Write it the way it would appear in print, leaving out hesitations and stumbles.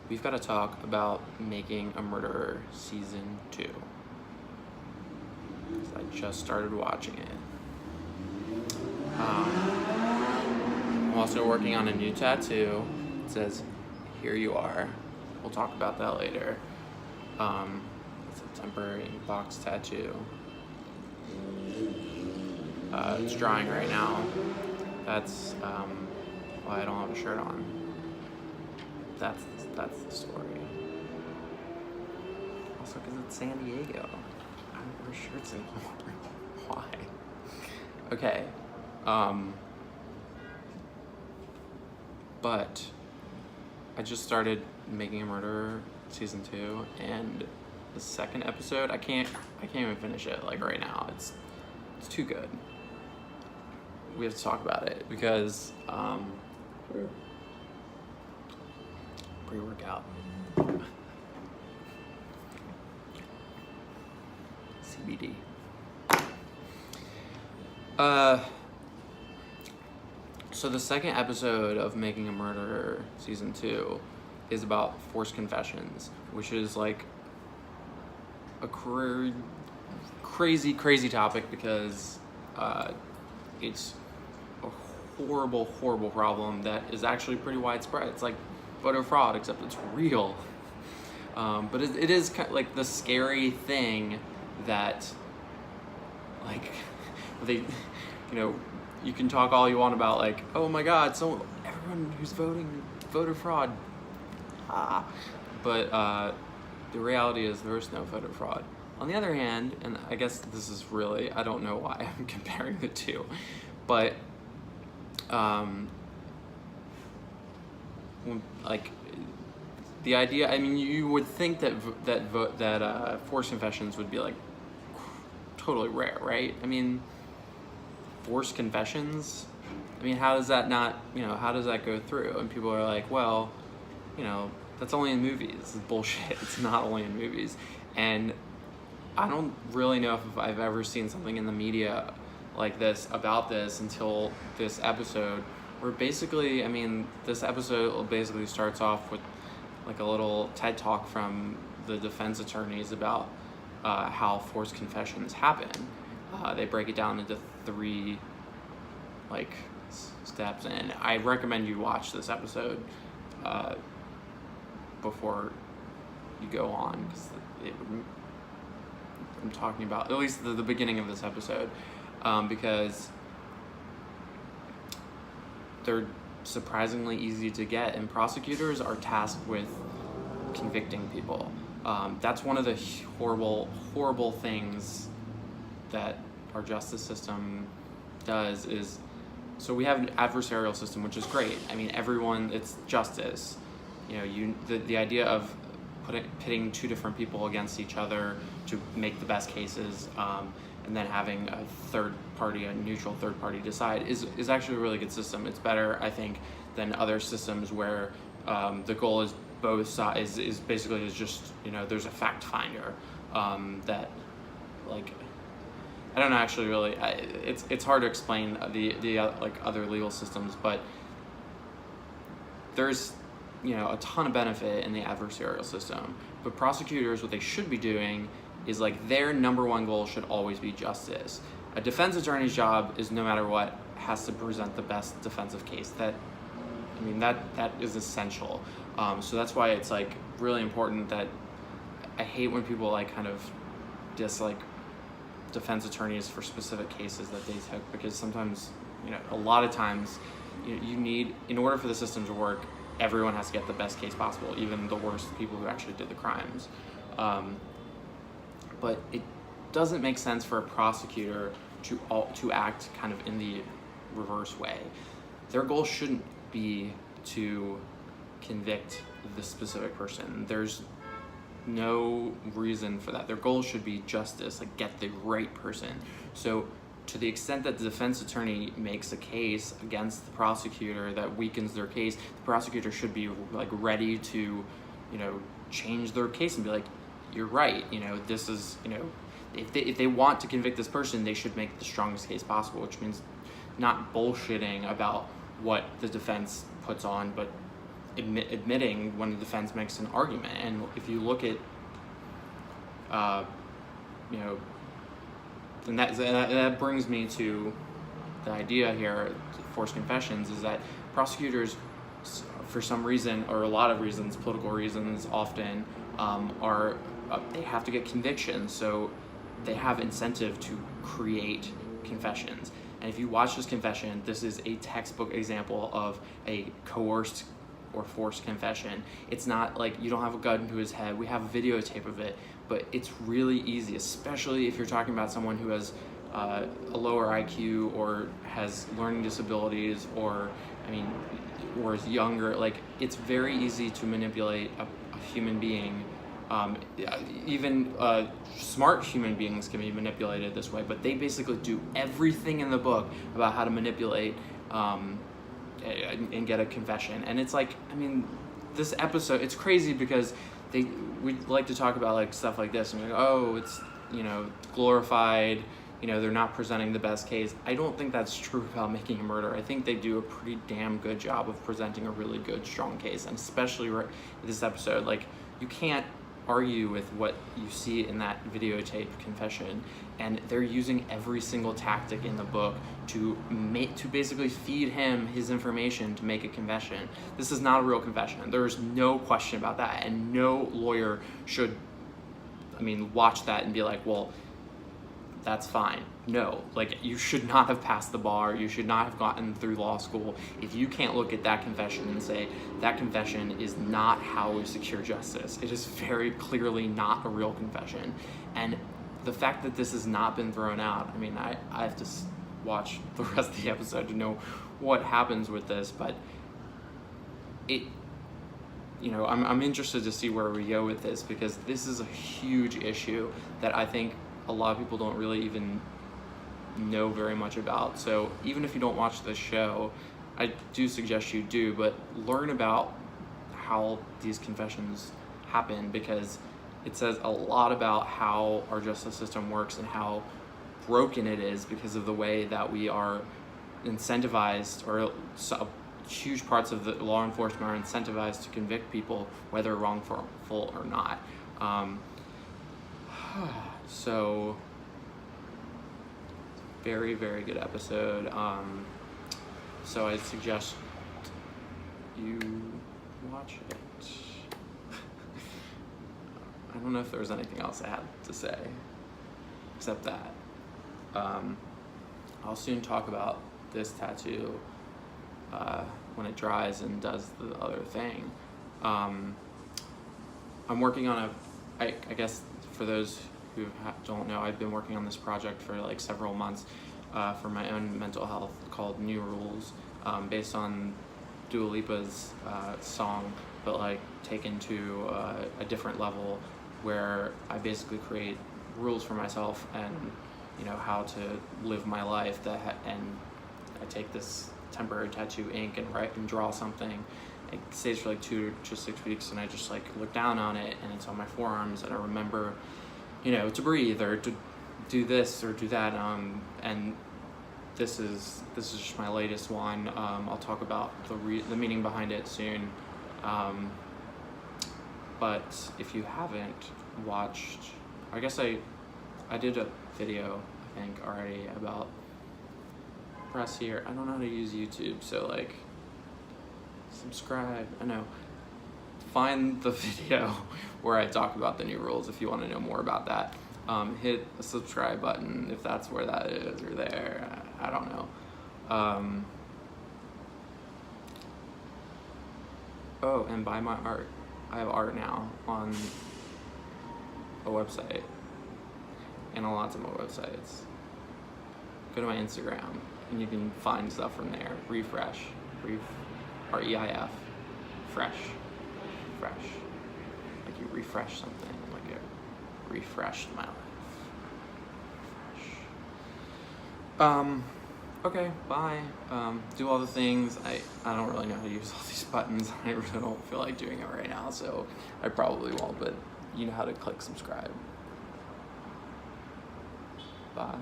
we've got to talk about Making a Murderer Season 2. 'Cause I just started watching it. I'm also working on a new tattoo. It says, "Here you are." We'll talk about that later. It's a temporary box tattoo. It's drying right now. That's why I don't have a shirt on. That's the story. Also, because it's San Diego, I don't wear shirts anymore. Why? Okay. But I just started Making a Murderer Season 2, and the second episode, I can't even finish it like right now. It's too good. We have to talk about it because pre-workout. CBD. So the second episode of Making a Murderer Season 2 is about forced confessions, which is like a crazy topic because it's a horrible problem that is actually pretty widespread. It's like voter fraud, except it's real. But it is kind of like the scary thing that, like, they, you can talk all you want about, like, oh my God, so everyone who's voting, voter fraud. But the reality is there is no voter fraud. On the other hand, and I guess this is really, I don't know why I'm comparing the two, but like the idea, I mean, you would think that forced confessions would be like totally rare, right? I mean, forced confessions, I mean, how does that not, how does that go through? And people are like, well, that's only in movies. This is bullshit. It's not only in movies. And I don't really know if I've ever seen something in the media like this about this until this episode, where basically, I mean, this episode basically starts off with like a little TED talk from the defense attorneys about how forced confessions happen. They break it down into 3 steps, and I recommend you watch this episode before you go on, because I'm talking about at least the beginning of this episode, because they're surprisingly easy to get, and prosecutors are tasked with convicting people. That's one of the horrible things that our justice system does is, so we have an adversarial system, which is great. I mean, everyone, it's justice. The idea of pitting 2 different people against each other to make the best cases, and then having a neutral third party decide is actually a really good system. It's better, I think, than other systems where the goal is both sides is basically just, there's a fact finder that, like, I don't know, actually really, it's hard to explain the other legal systems, but there's a ton of benefit in the adversarial system. But prosecutors, what they should be doing is, like, their number one goal should always be justice. A defense attorney's job is, no matter what, has to present the best defensive case. That is essential. So that's why it's like really important that I hate when people kind of dislike defense attorneys for specific cases that they took, because sometimes, a lot of times, you need, in order for the system to work, everyone has to get the best case possible, even the worst people who actually did the crimes. But it doesn't make sense for a prosecutor to act kind of in the reverse way. Their goal shouldn't be to convict the specific person. There's no reason for that. Their goal should be justice, like get the right person. So to the extent that the defense attorney makes a case against the prosecutor that weakens their case, the prosecutor should be ready to, change their case and be like, you're right, this is, if they want to convict this person, they should make the strongest case possible, which means not bullshitting about what the defense puts on, but admitting when the defense makes an argument. And if you look at, you know, and that brings me to the idea here, forced confessions, is that prosecutors, for some reason, or a lot of reasons, political reasons often, they have to get convictions, so they have incentive to create confessions. And if you watch this confession, this is a textbook example of a coerced or forced confession. It's not like you don't have a gun to his head. We have a videotape of it, but it's really easy, especially if you're talking about someone who has a lower IQ or has learning disabilities, or or is younger. Like, it's very easy to manipulate a human being. Even smart human beings can be manipulated this way, but they basically do everything in the book about how to manipulate and get a confession. And it's like, this episode, it's crazy because we like to talk about like stuff like this and we're like, oh, it's, glorified, they're not presenting the best case. I don't think that's true about Making a Murder. I think they do a pretty damn good job of presenting a really good, strong case. And especially this episode, like, you can't argue with what you see in that videotape confession, and they're using every single tactic in the book to basically feed him his information to make a confession. This is not a real confession. There's no question about that, and no lawyer should watch that and be like, well, that's fine. No, like, you should not have passed the bar. You should not have gotten through law school if you can't look at that confession and say, that confession is not how we secure justice. It is very clearly not a real confession. And the fact that this has not been thrown out, I have to watch the rest of the episode to know what happens with this, but I'm interested to see where we go with this, because this is a huge issue that I think a lot of people don't really even know very much about. So even if you don't watch this show, I do suggest you do, but learn about how these confessions happen, because it says a lot about how our justice system works and how broken it is because of the way that we are incentivized, or huge parts of the law enforcement are incentivized to convict people, whether wrongful or not. So, very, very good episode. So I suggest you watch it. I don't know if there was anything else I had to say, except that. I'll soon talk about this tattoo when it dries and does the other thing. I'm working on I guess for those who don't know, I've been working on this project for like several months for my own mental health, called New Rules, based on Dua Lipa's song, but like taken to a different level, where I basically create rules for myself and how to live my life. And I take this temporary tattoo ink and write and draw something. It stays for like 2 to 6 weeks, and I just like look down on it, and it's on my forearms, and I remember to breathe, or to do this or do that. And this is just my latest one. I'll talk about the meaning behind it soon. But if you haven't watched, I guess I did a video, I think, already about press here. I don't know how to use YouTube, so like, subscribe. I know. Find the video where I talk about the new rules if you want to know more about that. Hit the subscribe button if that's where that is, or there. I don't know. Oh, and buy my art. I have art now on a website, and on lots of my websites. Go to my Instagram, and you can find stuff from there. Refresh. R-E-I-F. Fresh. Like you refresh something, like it refreshed my life. Okay, bye. Do all the things. I don't really know how to use all these buttons. I really don't feel like doing it right now, so I probably won't, but you know how to click subscribe. Bye.